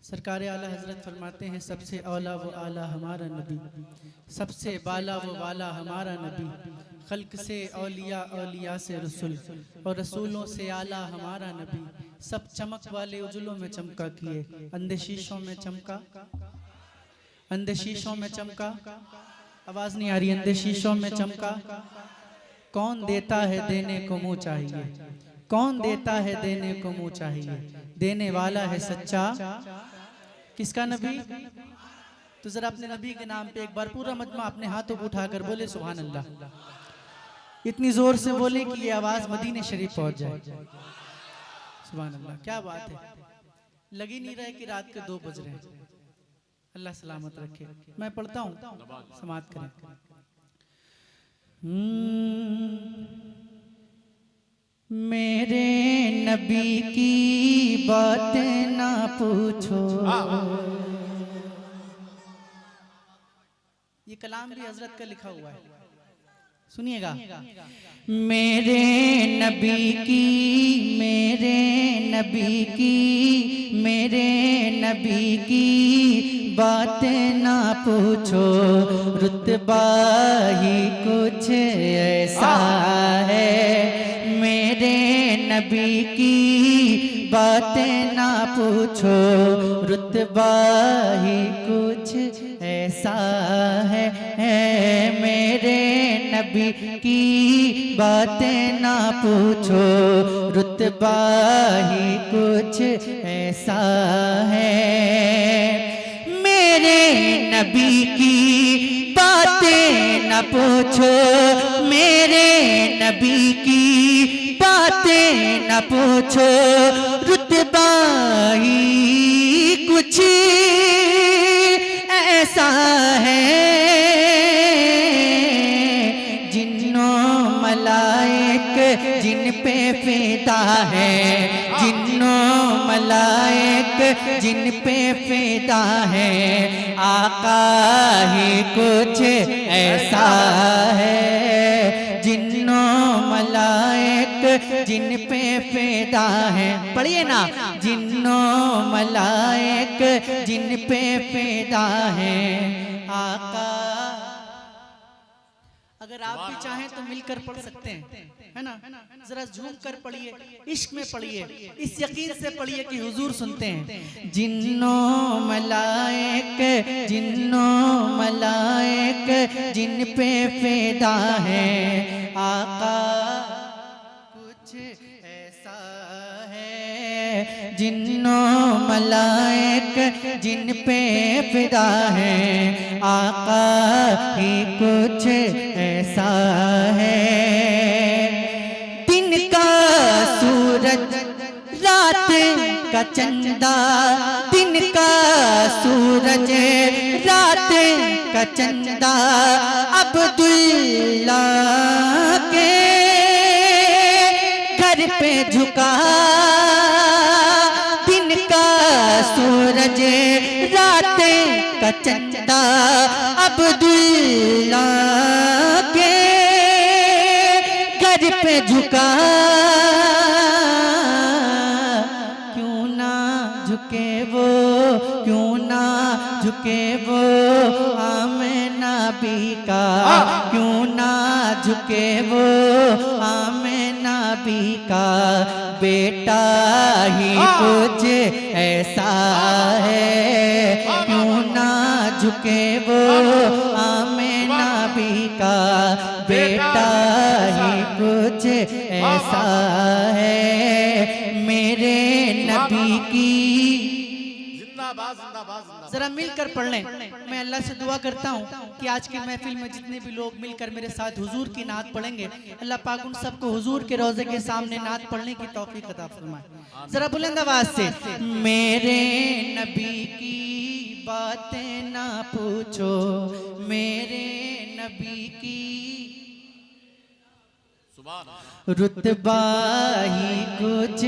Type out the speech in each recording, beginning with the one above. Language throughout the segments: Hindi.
सरकार आला हजरत फरमाते हैं सबसे औला वो आला हमारा नबी, सबसे बाला वो वाला हमारा नबी, खल्क से औलिया औलिया से रसूल और रसूलों से आला हमारा नबी। सब चमक वाले उजलों में चमका किए, अंधे शीशों में चमका, अंधे शीशों में चमका, आवाज नहीं आ रही, अंधे शीशों में चमका। कौन देता है देने को मुँह चाहिए, कौन देता है देने को मुँह चाहिए, देने वाला है सच्चा। किसका नबी? तो जरा अपने नबी के नाम पे एक बार पूरा मजमा अपने हाथों को उठाकर बोले सुभान अल्लाह। इतनी जोर से बोले कि ये आवाज मदीने शरीफ पहुंच जाए। सुभान अल्लाह, क्या बात है। लगी नहीं रहे कि रात के 2 बज रहे हैं। अल्लाह सलामत रखे। मैं पढ़ता हूँ, समाप्त करें। मेरे नबी की बात ना पूछो। ये कलाम भी हजरत का लिखा हुआ है, सुनिएगा। मेरे नबी की, मेरे नबी की, मेरे नबी की बात ना पूछो, रुतबा ही कुछ ऐसा है। मेरे नबी की बातें ना पूछो, रुतबा ही कुछ ऐसा है। मेरे नबी की बातें ना पूछो, रुतबा ही कुछ ऐसा है। मेरे नबी की बातें ना पूछो, मेरे नबी की बातें न पूछो, रुतबा ही कुछ ऐसा है। जिन्नों मलाइक जिन पे फिदा है, जिन्नों मलाइक जिन पे फिदा है, आका ही कुछ ऐसा है। जिन्नों मलाइक जिन पे फिदा है, पढ़िए ना, जिन्नों मलाइक जिन पे फिदा है, आका। अगर आप भी चाहें तो मिलकर पढ़ सकते हैं, है ना। जरा झूम कर पढ़िए, इश्क में पढ़िए, इस यकीन से पढ़िए कि हुजूर सुनते हैं। जिन्नों मलाइक, जिन्नों मलाइक जिन पे फिदा है, आका कुछ ऐसा है। जिन्नों मलाइक जिन पे फिदा है, आका ही कुछ ऐसा है। दिन का सूरज रात का चंदा, दिन का सूरज रात का चंदा, अब्दुल्ला के घर पे झुका। दिन का सूरज रात का चंदा, अब्दुल्ला के घर पे झुका। क्यों ना झुके वो, क्यों ना झुके वो आमिना बी का, क्यों ना झुके वो आमिना बी का बेटा ही कुछ ऐसा है। क्यों ना झुके वो आमिना बी का बेटा ही कुछ ऐसा है। मेरे नबी की जरा मिलकर पढ़ लें। मैं अल्लाह से दुआ करता हूँ कि आज की महफिल में जितने भी लोग मिलकर मेरे साथ हुजूर की नात पढ़ेंगे, अल्लाह पाक उन सबको हुजूर के रोजे के सामने नात पढ़ने की तौफीक अता फरमाए। जरा बुलंद आवाज से, मेरे नबी की बातें ना पूछो, मेरे नबी की रुतबा ही कुछ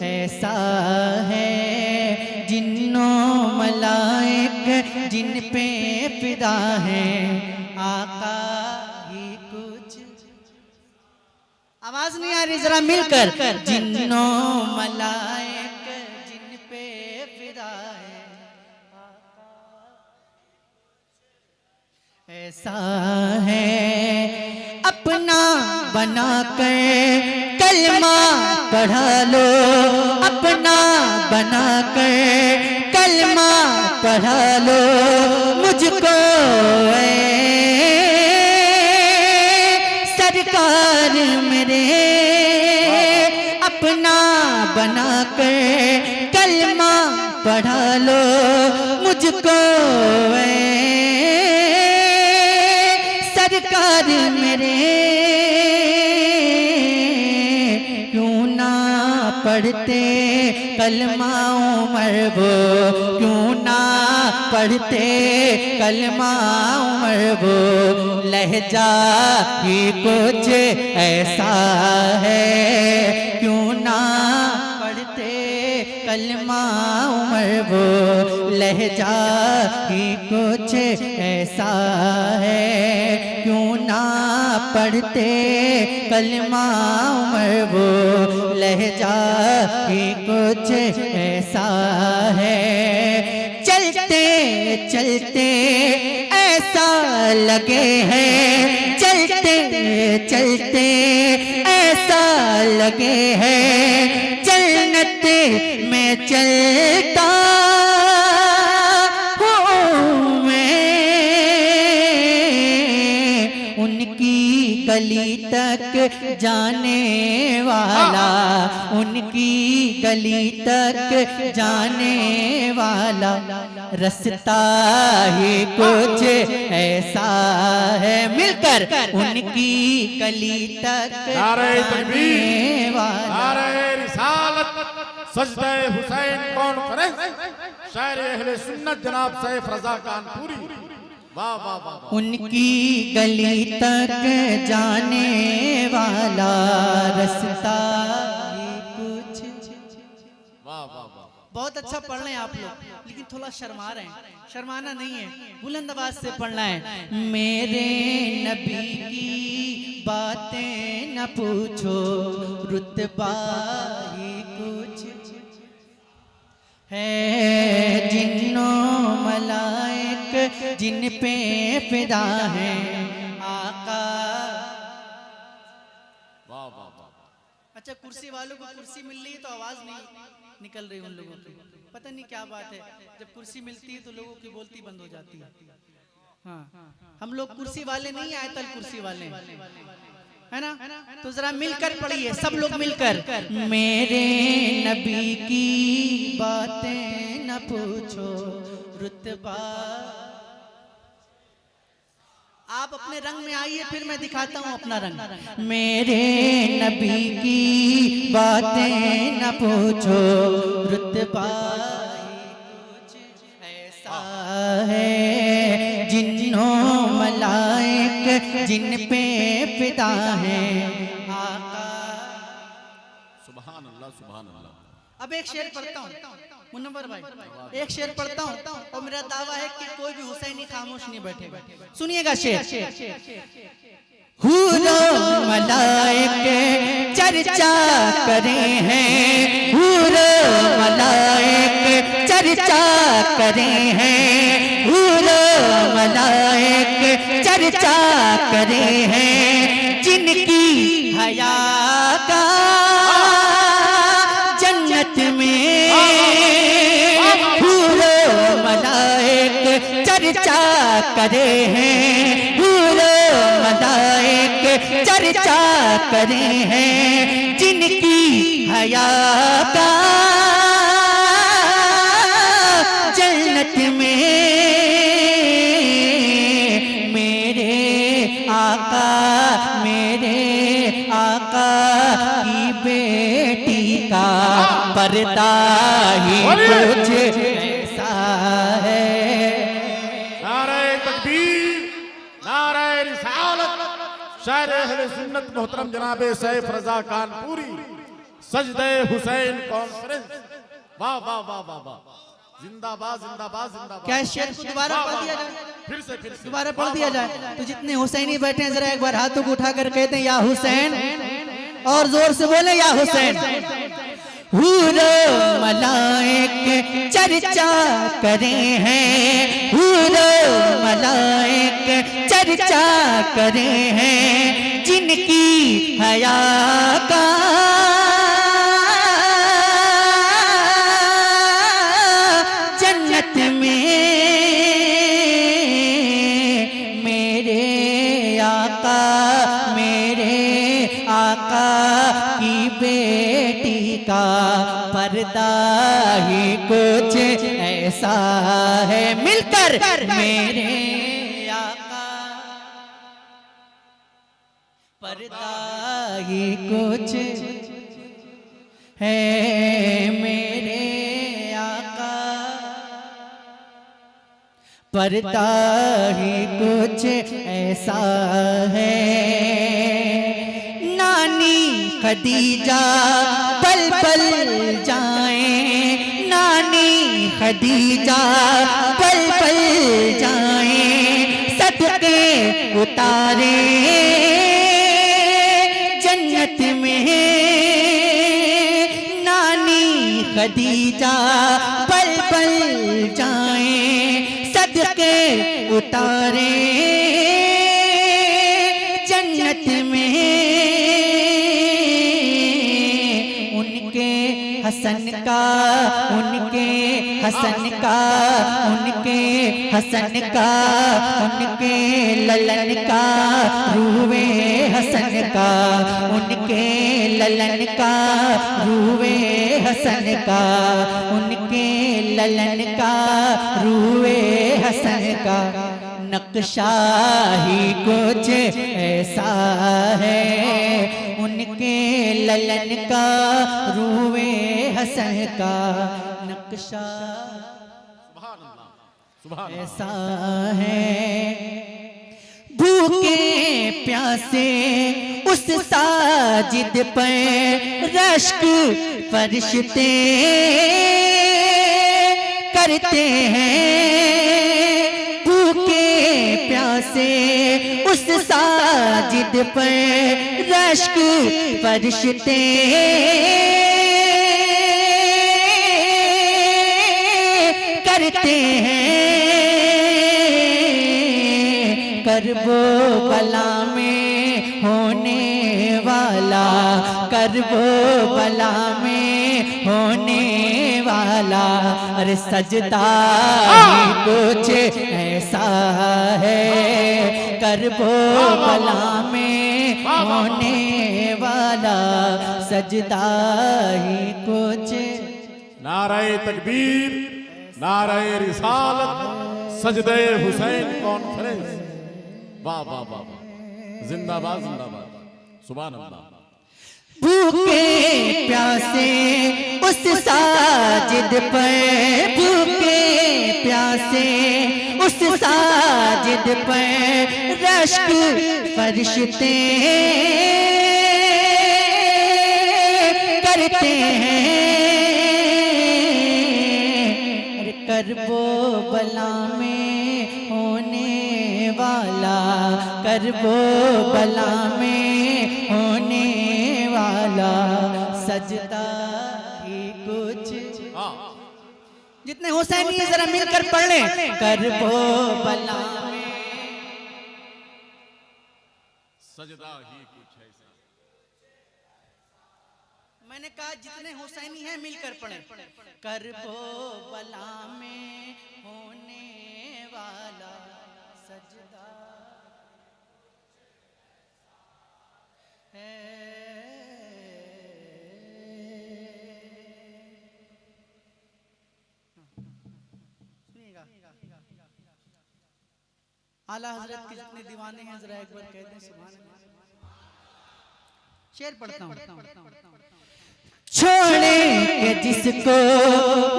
ऐसा है। जिन्नों मलाइक जिन पे फिदा है, आका ही कुछ। आवाज नहीं आ रही, जरा मिलकर। जिन्नों मलाइक जिन पे फिदा है, ऐसा है अपना बना कर कलमा पढ़ा लो, अपना बना कर कलमा पढ़ा लो मुझको सरकार मेरे, अपना बना कर कलमा पढ़ा लो मुझको सरकार मेरे। क्यों ना पढ़ते कलमा उमर वो, क्यों ना पढ़ते कलमा उमर वो, लहजा ही कुछ ऐसा है। क्यों ना पढ़ते कलमा उमर वो, लहजा ही कुछ ऐसा है। क्यों ना पढ़ते कलमा उमर वो, लहजा ही कुछ ऐसा है। चलते चलते ऐसा लगे हैं, चलते चलते ऐसा लगे हैं, जन्नत में चलता हूँ मैं, उनकी गली तक जाने वाला, उनकी गली तक जाने वाला, रास्ता ही कुछ ऐसा है। मिलकर उनकी गली तक जाने वाला, नारे रिसालत, सजदे हुसैन कॉन्फ्रेंस, शायर अहले सुन्नत जनाब सैफ रजा कानपुरी। वाह वाह वाह। उनकी गली तक जाने वाला रास्ता ही कुछ। वाह वाह वाह। बहुत अच्छा पढ़ रहे हैं आप लोग, लेकिन थोड़ा शर्मा रहे हैं। शर्माना नहीं है, बुलंद आवाज से पढ़ना है। मेरे नबी की बातें न पूछो, रुतबा ही कुछ है। जिन्नों मलाइक जिन पे फिदा है आका। वाह वाह वाह। अच्छा, कुर्सी वालों को कुर्सी मिल रही है तो आवाज नहीं निकल रही उन लोगों की, पता नहीं क्या बात है। जब कुर्सी मिलती है तो लोगों की बोलती बंद हो जाती है। हाँ, हम लोग कुर्सी वाले नहीं, आयतल कुर्सी वाले है ना। तो जरा मिलकर पढ़िए सब लोग मिलकर। मेरे नबी की बातें न पूछो, रुतबा। आप अपने रंग में आइए, फिर मैं दिखाता हूँ अपना रंग। मेरे नबी की बातें न पूछो, रुतबा कुछ ऐसा है। जिन्नों मलाइक जिन पे फिदा है आका। सुभान अल्लाह सुभान अल्लाह। अब एक शेर पढ़ता हूँ मुनव्वर भाई, एक शेर पढ़ता हूँ और मेरा दावा है कि कोई भी हुसैनी खामोश नहीं बैठेगा। सुनिएगा शेर। हूरो मलाइक चर्चा करे हैं, हूरो मलाइक चर्चा करे हैं, हूरो मलाइक चर्चा करे हैं, जिनकी हया का जन्नत में हूरो मलाइक चर्चा करे हैं, हूरो मलाइक चर्चा करे हैं, जिनकी हया का जन्नत में। मेरे आका की बेटी का पर्दा ही कुछ ऐसा है। नारे तकबीर, नारे रिसालत, शायर अहले सुन्नत मोहतरम जनाबे सैफ रजा कानपुरी, सजदे हुसैन कॉन्फ्रेंस। वाह वाह वाह वाह वाह। जिंदाबाद जिंदाबाद जिंदाबाद। क्या शेर को दोबारा पढ़ दिया जाए? फिर से दोबारा पढ़ दिया जाए। तो जितने हुसैनी बैठे हैं जरा एक बार हाथों को उठाकर कहते हैं या हुसैन, और जोर से बोले या हुसैन। हूरो मलाइक चर्चा करे हैं, हूरो मलाइक चर्चा करे हैं, जिनकी हया का जन्नत में मेरे आका की बेटी का पर्दा ही कुछ ऐसा है। मिलकर मेरे आका पर्दा ही कुछ है, मेरे आका पर्दा ही कुछ ऐसा है। नानी खदीजा पल पल जाए, नानी खदीजा पल पल जाए, सदके उतारे जन्नत में। नानी खदीजा पल पल जाए, सदके उतारे जन्नत में। उनके हसन का, उनके हसन का, उनके हसन का, उनके ललन का रूवे हसन का, उनके ललन का रूवे हसन का, उनके ललन का रूवे हसन का नक्शा ही कुछ ऐसा है। उनके ललन का रूवे हसन का नक्शा ऐसा है। भूखे प्यासे उस साजिद पर रश्क फरिश्ते करते हैं। भूखे प्यासे उस साजिद पर रश्क फरिश्ते करते हैं। करबो बला में होने वाला, करबो बला में होने वाला, अरे सजदा ही कुछ ऐसा है। करबो बला में होने वाला, सजदा ही कुछ। नाराए तकबीर, नाराए रिसालत, सजदे हुसैन कॉन्फ्रेंस। वाह वाह वाह वाह, जिंदाबाद जिंदाबाद, सुभान अल्लाह। भूखे प्यासे उस साजिद पर, भूखे प्यासे उस साजिद पर रश्क फरिश्ते करते हैं। अरे करबो बला में होने वाला, करबो बला में होने वाला, सजदा ही कुछ। जितने हुसैनी है जरा मिलकर पढ़ लें। करबो बला में सजदा ही कुछ ऐसा। मैंने कहा जितने हुसैनी हैं मिलकर पढ़ें। करबो बला में होने वाला, सजदा है। सुनिएगा, आला हजरत के जितने दीवाने हैं जरा एक बार कह दें सुभान अल्लाह। शेर पढ़ता हूँ। छोड़े के जिसको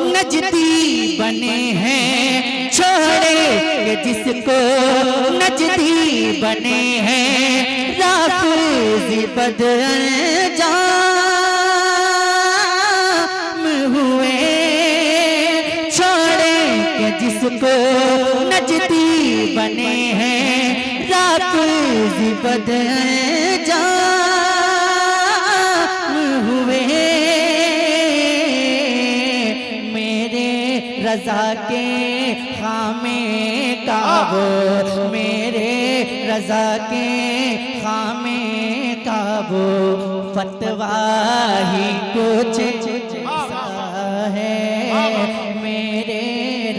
नजदी बने हैं, छोड़े के जिसको नजदी बने हैं, राफ़िज़ी बदअंजाम हुए। छोड़े के जिसको नजदी बने हैं, राफ़िज़ी बदअंजाम हुए। रजा के खामे काबो, मेरे रजा के खामे काबो, फतवा ही कुछ ऐसा है, मेरे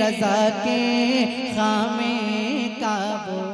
रजा के खामे काबो।